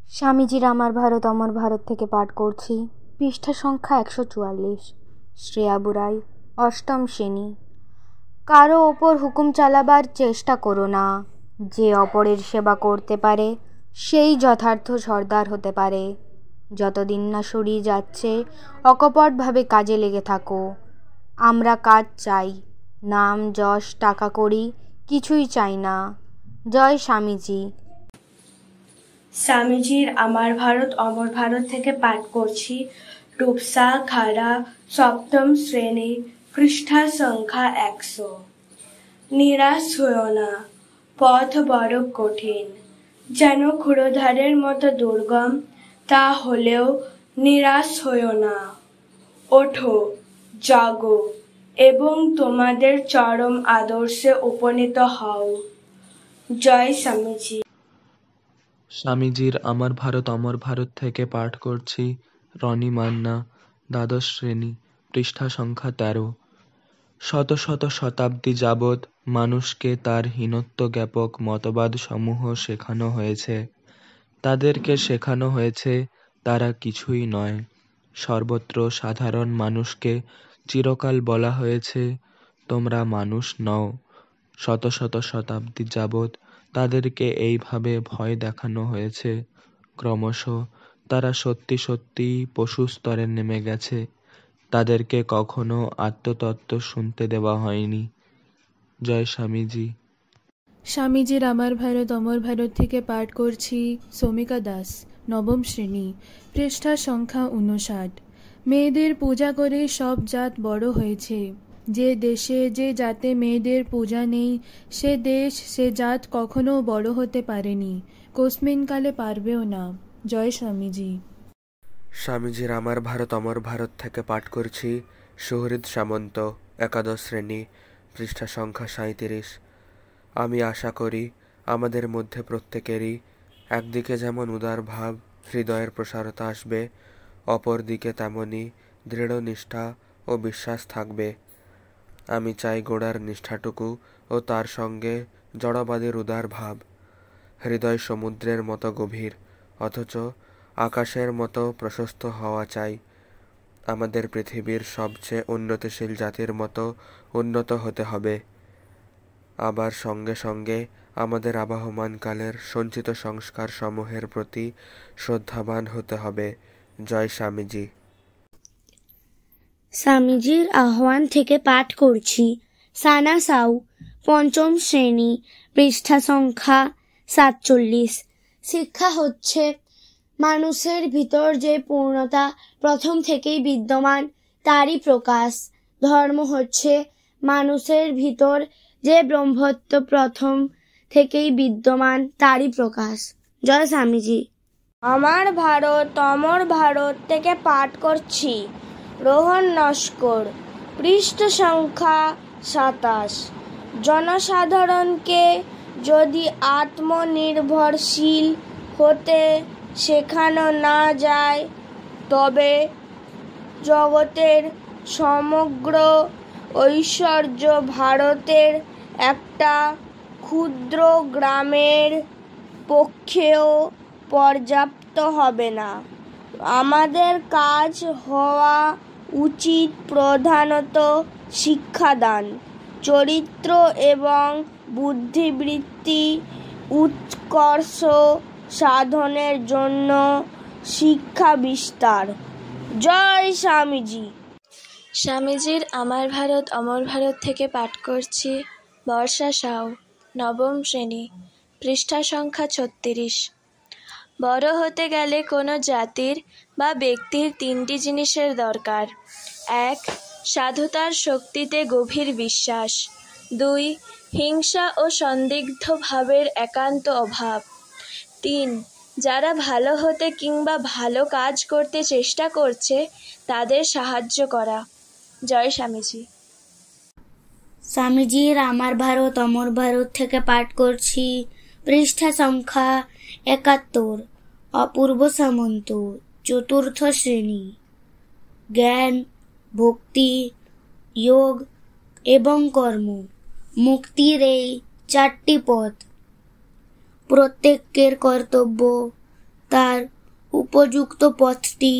স্বামীজির আমার ভারত অমর ভারত থেকে পাঠ করছি। পৃষ্ঠা সংখ্যা 144। শ্রেয়া বুড়াই, অষ্টম শ্রেণী। কারো ওপর হুকুম চালাবার চেষ্টা করো না। যে অপরের সেবা করতে পারে সেই যথার্থ সর্দার হতে পারে। যতদিন না সরিয়ে যাচ্ছে অকপটভাবে কাজে লেগে থাকো। আমরা কাজ চাই, নাম যশ টাকা কড়ি কিছুই চাই না। জয় স্বামীজি। স্বামীজির আমার ভারত অমর ভারত থেকে পাঠ করছি। রূপসা খাড়া, সপ্তম শ্রেণী, পৃষ্ঠা সংখ্যা 100। নিরাশ হইও না, পথ বড় কঠিন, যেন ক্ষুরধারের মতো দুর্গম, তা হলেও নিরাশ হইও না। ওঠো, জাগো এবং তোমাদের চরম আদর্শে উপনীত হও। জয় স্বামীজি। স্বামীজির আমার ভারত অমর ভারত থেকে পাঠ করছি। রনি মান্না, দ্বাদশ শ্রেণী, পৃষ্ঠা সংখ্যা 13। শত শত শতাব্দী যাবৎ মানুষকে তার হীনত্ব জ্ঞাপক মতবাদ সমূহ শেখানো হয়েছে। তাদেরকে শেখানো হয়েছে তারা কিছুই নয়। সর্বত্র সাধারণ মানুষকে চিরকাল বলা হয়েছে তোমরা মানুষ নও। শত শত শতাব্দী যাবৎ তাদেরকে এইভাবে ভয় দেখানো হয়েছে। ক্রমশ তারা সত্যি সত্যি পশু স্তরে নেমে গেছে। তাদেরকে কখনো আত্মতত্ত্ব শুনতে দেওয়া হয়নি। জয় স্বামীজি। স্বামীজির আমার ভারত অমর ভারত থেকে পাঠ করছি। সৌমিকা দাস, নবম শ্রেণী, পৃষ্ঠা সংখ্যা 59। মেয়েদের পূজা করে সব জাত বড় হয়েছে। যে দেশে যে জাতে মেয়েদের পূজা নেই সে দেশ সে জাত কখনো বড় হতে পারেনি, কোস্মিনকালে পারবেও না। জয় স্বামীজি। স্বামীজির আমার ভারত অমর ভারত থেকে পাঠ করছি। সুহৃদ সামন্ত, একাদশ শ্রেণী, পৃষ্ঠা সংখ্যা 37। আমি আশা করি আমাদের মধ্যে প্রত্যেকেরই একদিকে যেমন উদার ভাব হৃদয়ের প্রসারতা আসবে, অপর দিকে তেমনি দৃঢ় নিষ্ঠা ও বিশ্বাস থাকবে। আমি চাই গোড়ার নিষ্ঠাটুকু ও তার সঙ্গে জড়বাদের উদার ভাব। হৃদয় সমুদ্রের মতো গভীর অথচ আকাশের মতো প্রশস্ত হওয়া চাই। আমাদের পৃথিবীর সবচেয়ে উন্নতিশীল জাতির মতো উন্নত হতে হবে। আবার সঙ্গে সঙ্গে আমাদের আবহমানকালের সঞ্চিত সংস্কার সমূহের প্রতি শ্রদ্ধাবান হতে হবে। জয় স্বামীজি। স্বামীজির আহ্বান থেকে পাঠ করছি। সানা সাউ, পঞ্চম শ্রেণী, পৃষ্ঠা সংখ্যা 47। শিক্ষা হচ্ছে মানুষের ভিতর যে পূর্ণতা প্রথম থেকেই বিদ্যমান তারই প্রকাশ। ধর্ম হচ্ছে মানুষের ভিতর যে ব্রহ্মত্ব প্রথম থেকেই বিদ্যমান তারই প্রকাশ। জয় স্বামীজি। আমার ভারত অমর ভারত থেকে পাঠ করছি। রোহন নস্কর, পৃষ্ঠা সংখ্যা 27। জনসাধারণকে যদি আত্মনির্ভরশীল হতে শেখানো না যায় তবে জগতের সমগ্র ঐশ্বর্য ভারতের একটা ক্ষুদ্র গ্রামের পক্ষেও পর্যাপ্ত হবে না। আমাদের কাজ হওয়া উচিত প্রধানত শিক্ষাদান, চরিত্র এবং বুদ্ধিবৃত্তি উৎকর্ষ সাধনের জন্য শিক্ষা বিস্তার। জয় স্বামীজি। স্বামীজির আমার ভারত অমর ভারত থেকে পাঠ করছি। বর্ষা সাউ, নবম শ্রেণী, পৃষ্ঠা সংখ্যা 36। বড় হতে গেলে কোনো জাতির বা ব্যক্তির 3টি জিনিসের দরকার। 1. সাধুতার শক্তিতে গভীর বিশ্বাস। 2. হিংসা ও সন্দিগ্ধ ভাবের একান্ত অভাব। 3. যারা ভালো হতে কিংবা ভালো কাজ করতে চেষ্টা করছে তাদের সাহায্য করা। জয় স্বামীজি। স্বামীজির আমার ভারত অমর ভারত থেকে পাঠ করছি। পৃষ্ঠা সংখ্যা 71। অপূর্ব সামন্ত, চতুর্থ শ্রেণী। জ্ঞান, ভক্তি, যোগ এবং কর্ম, মুক্তির এই 4টি পথ। প্রত্যেকের কর্তব্য তার উপযুক্ত পথটি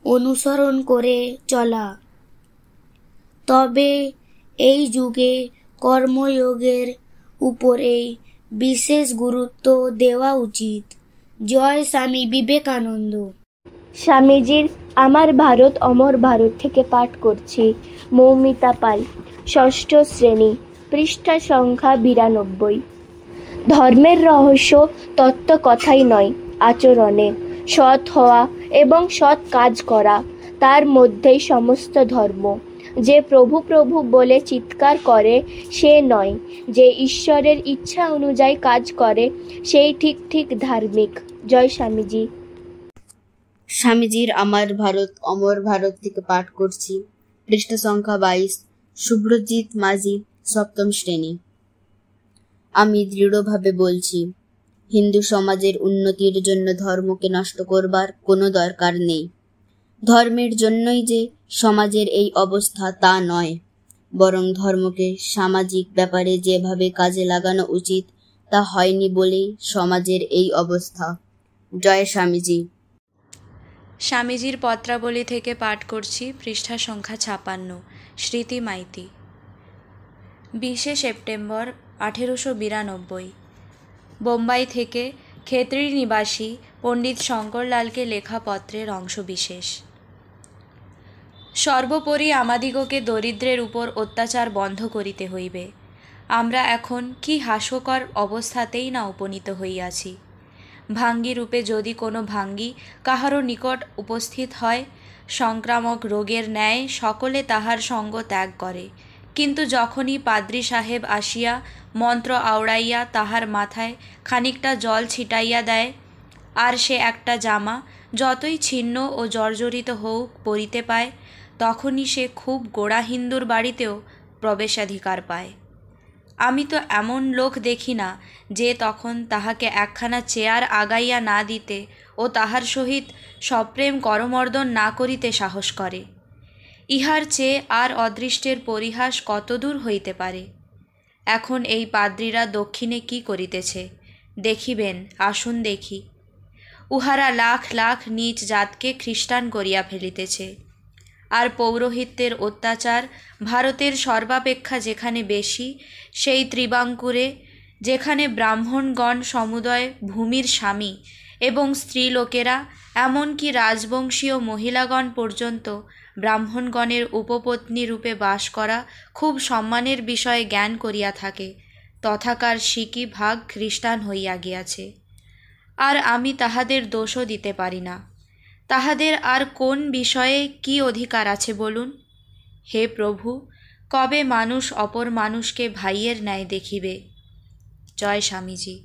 অনুসরণ করে চলা। তবে এই যুগে কর্মযোগের উপরে বিশেষ গুরুত্ব দেওয়া উচিত। জয় স্বামী বিবেকানন্দ। স্বামীজির আমার ভারত অমর ভারত থেকে পাঠ করছি মৌমিতা পাল, ষষ্ঠ শ্রেণী, পৃষ্ঠা সংখ্যা 92। ধর্মের রহস্য তত্ত্ব কথাই নয়, আচরণে সৎ হওয়া এবং সৎ কাজ করা, তার মধ্যেই সমস্ত ধর্ম। যে প্রভু প্রভু বলে চিৎকার করে সে নয়, যে ঈশ্বরের ইচ্ছা অনুযায়ী কাজ করে সেই ঠিক ঠিক ধার্মিক। জয় স্বামীজি। স্বামীজির আমার ভারত অমর ভারত থেকে পাঠ করছি পৃষ্ঠা সংখ্যা 22, শুভ্রজিৎ মাঝি, সপ্তম শ্রেণী। আমি দৃঢ়ভাবে বলছি, হিন্দু সমাজের উন্নতির জন্য ধর্মকে নষ্ট করবার কোনো দরকার নেই। ধর্মের জন্যই যে সমাজের এই অবস্থা তা নয়, বরং ধর্মকে সামাজিক ব্যাপারে যেভাবে কাজে লাগানো উচিত তা হয়নি বলেই সমাজের এই অবস্থা। জয় স্বামীজি। স্বামীজির পত্রাবলী থেকে পাঠ করছি পৃষ্ঠা সংখ্যা 56, স্মৃতি মাইতি। 20শে সেপ্টেম্বর 1892 বোম্বাই থেকে খেতড়ি নিবাসী পণ্ডিত শঙ্করলালকে লেখা পত্রের অংশবিশেষ। সর্বোপরি আমাদিগকে দরিদ্রের উপর অত্যাচার বন্ধ করিতে হইবে। আমরা এখন কি হাস্যকর অবস্থাতেই না উপনীত হইয়াছি। ভাঙ্গি রূপে যদি কোনো ভাঙ্গি কাহারও নিকট উপস্থিত হয়, সংক্রামক রোগের ন্যায় সকলে তাহার সঙ্গ ত্যাগ করে, কিন্তু যখনই পাদ্রী সাহেব আসিয়া মন্ত্র আওড়াইয়া তাহার মাথায় খানিকটা জল ছিটাইয়া দেয়, আর সে একটা জামা যতই ছিন্ন ও জর্জরিত হোক পরিতে পায়, তখনই সে খুব গোড়া হিন্দুর বাড়িতেও প্রবেশাধিকার পায়। আমি তো এমন লোক দেখি না যে তখন তাহাকে একখানা চেয়ার আগাইয়া না দিতে ও তাহার সহিত সপ্রেম করমর্দন না করিতে সাহস করে। ইহার চেয়ে আর অদৃষ্টের পরিহাস কতদূর হইতে পারে। এখন এই পাদ্রীরা দক্ষিণে কি করিতেছে দেখিবেন, আসুন দেখি। উহারা লাখ লাখ নীচ জাতকে খ্রিস্টান করিয়া ফেলিতেছে। আর পৌরোহিত্যের অত্যাচার ভারতের সর্বাপেক্ষা যেখানে বেশি, সেই ত্রিবাঙ্কুরে, যেখানে ব্রাহ্মণগণ সমুদয় ভূমির স্বামী এবং স্ত্রীলোকেরা, এমনকি রাজবংশীয় মহিলাগণ পর্যন্ত ব্রাহ্মণগণের উপপত্নী রূপে বাস করা খুব সম্মানের বিষয়ে জ্ঞান করিয়া থাকে, তথাকার সিকি ভাগ খ্রিস্টান হইয়া গিয়াছে। আর আমি তাহাদের দোষও দিতে পারি না। তাহাদের আর কোন বিষয়ে কি অধিকার আছে বলুন? হে প্রভু, কবে মানুষ অপর মানুষকে ভাইয়ের ন্যায় দেখিবে? জয় স্বামীজি।